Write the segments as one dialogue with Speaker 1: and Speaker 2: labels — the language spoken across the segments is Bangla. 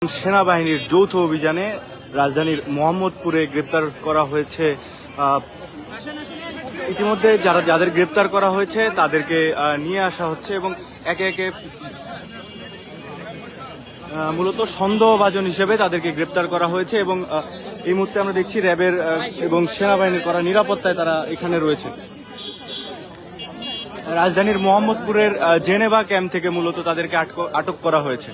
Speaker 1: সেনাবাহিনীর যৌথ অভিযানে রাজধানীর মোহাম্মদপুরে গ্রেপ্তার করা হয়েছে। ইতিমধ্যে যাদের গ্রেপ্তার করা হয়েছে তাদেরকে নিয়ে আসা হচ্ছে এবং একে একে মূলত সন্দেহভাজন হিসেবে তাদেরকে গ্রেপ্তার করা হয়েছে এবং এই মুহূর্তে আমরা দেখছি র্যাবের এবং সেনাবাহিনীর করা নিরাপত্তায় তারা এখানে রয়েছে। রাজধানীর মোহাম্মদপুরের জেনেভা ক্যাম্প থেকে মূলত তাদেরকে আটক করা হয়েছে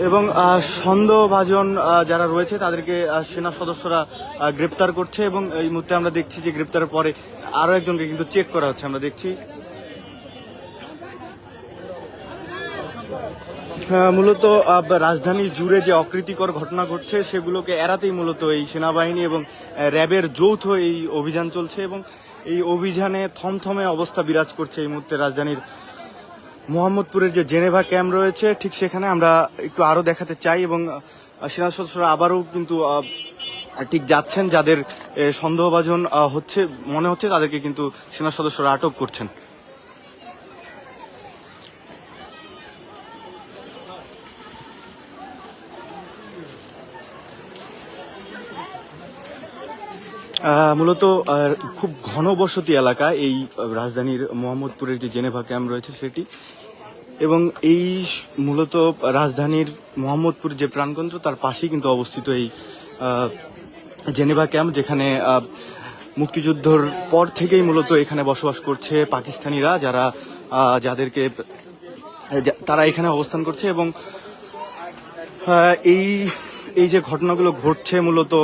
Speaker 1: এবং সন্দেহভাজন যারা রয়েছে তাদেরকে সেনা সদস্যরা গ্রেপ্তার করছে এবং এই মুহূর্তে আমরা দেখছি যে গ্রেপ্তারের পরে আরো একজনকে কিন্তু চেক করা হচ্ছে। আমরা দেখছি মূলত রাজধানী জুড়ে যে অপ্রীতিকর ঘটনা ঘটছে সেগুলোকে এড়াতেই মূলত এই সেনাবাহিনী এবং র্যাবের যৌথ এই অভিযান চলছে এবং এই অভিযানে থমথমে অবস্থা বিরাজ করছে এই মুহূর্তে রাজধানীর মোহাম্মদপুরের যে জেনেভা ক্যাম্প রয়েছে ঠিক সেখানে আমরা একটু আরো দেখাতে চাই এবং সেনা সদস্যরা আবারও কিন্তু ঠিক যাচ্ছেন, যাদের সন্দেহভাজন হচ্ছে মনে হচ্ছে তাদেরকে কিন্তু সেনা সদস্যরা আটক করছেন। মূলত খুব ঘনবসতি এলাকা এই রাজধানীর মোহাম্মদপুরের যে জেনেভা ক্যাম্প রয়েছে সেটি এবং এই মূলত রাজধানীর মোহাম্মদপুর যে প্রাণকেন্দ্র তার পাশেই কিন্তু অবস্থিত এই জেনেভা ক্যাম্প, যেখানে মুক্তিযুদ্ধর পর থেকেই মূলত এখানে বসবাস করছে পাকিস্তানিরা, যাদেরকে তারা এখানে অবস্থান করছে এবং এই যে ঘটনাগুলো ঘটছে মূলত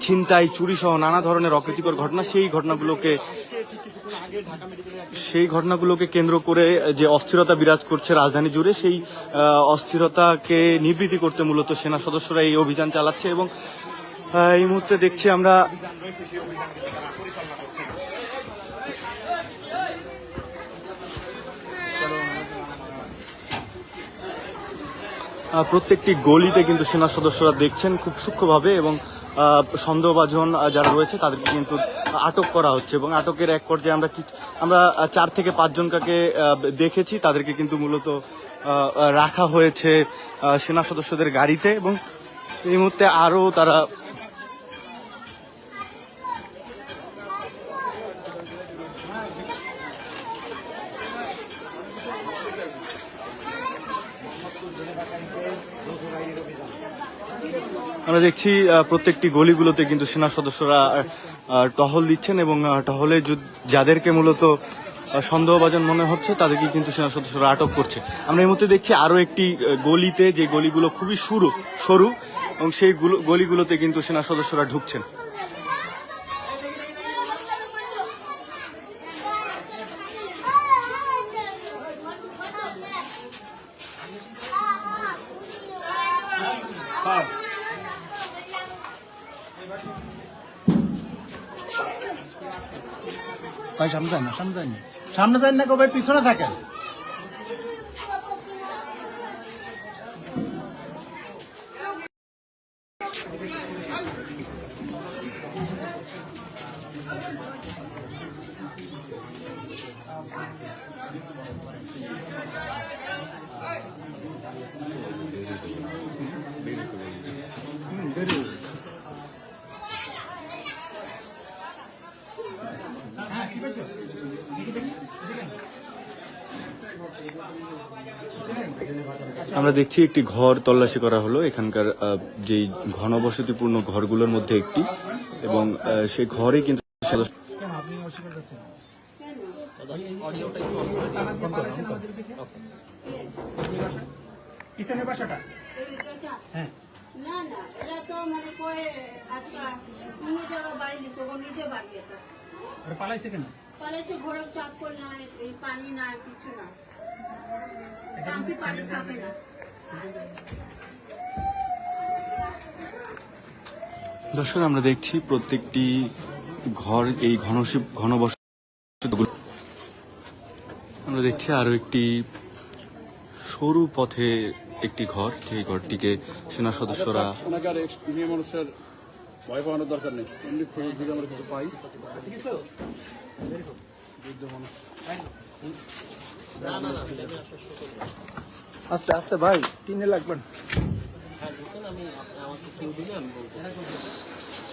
Speaker 1: ছিনতাই, চুরি সহ নানা ধরনের অপ্রীতিকর ঘটনা, সেই ঘটনাগুলোকে কেন্দ্র করে যে অস্থিরতা বিরাজ করছে রাজধানী জুড়ে, সেই অস্থিরতাকে নিবৃত্তি করতে মূলত সেনা সদস্যরা এই অভিযান চালাচ্ছে এবং এই মুহূর্তে দেখছি আমরা প্রত্যেকটি গলিতে কিন্তু সেনা সদস্যরা দেখছেন খুব সূক্ষ্মভাবে এবং সন্দেহভাজন যারা রয়েছে তাদেরকে কিন্তু আটক করা হচ্ছে এবং আটকের এক পর্যায়ে আমরা 4 থেকে 5 জনকে দেখেছি, তাদেরকে কিন্তু মূলত রাখা হয়েছে সেনা সদস্যদের গাড়িতে এবং এই মুহূর্তে আরো তারা আমরা দেখছি প্রত্যেকটি গলিগুলোতে কিন্তু সেনা সদস্যরা টহল দিচ্ছেন এবং টহলে যাদেরকে মূলত সন্দেহভাজন মনে হচ্ছে তাদেরকে কিন্তু সেনা সদস্যরা আটক করছে। আমরা এই মুহূর্তে দেখছি আরো একটি গলিতে, যে গলিগুলো খুবই সরু এবং সেই গলিগুলোতে কিন্তু সেনা সদস্যরা ঢুকছেন।
Speaker 2: ভাই সামনে যান না, ভাই পিছনে থাকেন।
Speaker 1: আমরা দেখছি একটি ঘর তল্লাশি করা হলো, এখানকার যেই ঘনবসতিপূর্ণ ঘরগুলোর মধ্যে একটি, এবং সেই ঘরে কিন্তু
Speaker 2: পালাইছে কেন?
Speaker 3: পালাইছে ঘোড়া চাপ করে না, এই পানি না কিছু না, পানি থাকে না।
Speaker 1: দর্শক আমরা দেখছি প্রত্যেকটি ঘর এই ঘনবসতি, আমরা দেখছি আরো একটি সরু পথে একটি ঘর, যে ঘরটিকে সেনা সদস্যরা
Speaker 4: ভয় পাওয়ানোর দরকার নেই, এমনি খোঁজ দিকে আমরা কিছু পাই।
Speaker 2: আস্তে আস্তে ভাই, টিনে লাগবেন।
Speaker 5: হ্যাঁ, আমি আমাকে কেউ দিলে আমি বলবো।